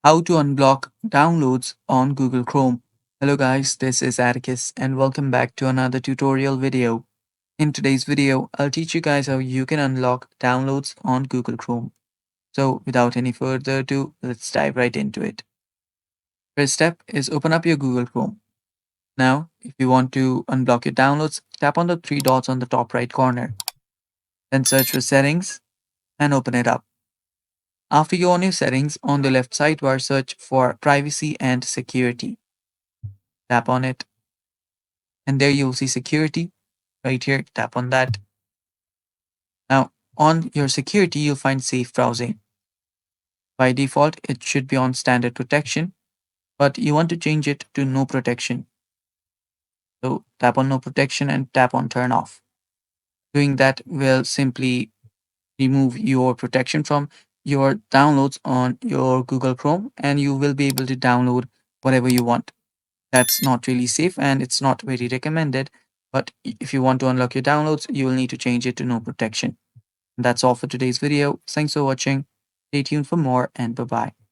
How to unblock downloads on Google Chrome. Hello guys, this is Atticus and welcome back to another tutorial video. In today's video, I'll teach you guys how you can unlock downloads on Google Chrome. So without any further ado, let's dive right into it. First step is open up your Google Chrome. Now, if you want to unblock your downloads, tap on the three dots on the top right corner. Then search for settings and open it up. After you're on your settings, on the left sidebar, search for privacy and security. Tap on it, and there you'll see security right here. Tap on that. Now, on your security, you'll find safe browsing. By default, it should be on standard protection, but you want to change it to no protection. So tap on no protection and tap on turn off. Doing that will simply remove your protection from your downloads on your Google Chrome, and you will be able to download whatever you want. That's not really safe and it's not very recommended. But if you want to unlock your downloads, you will need to change it to no protection. That's all for today's video. Thanks for watching. Stay tuned for more and bye bye.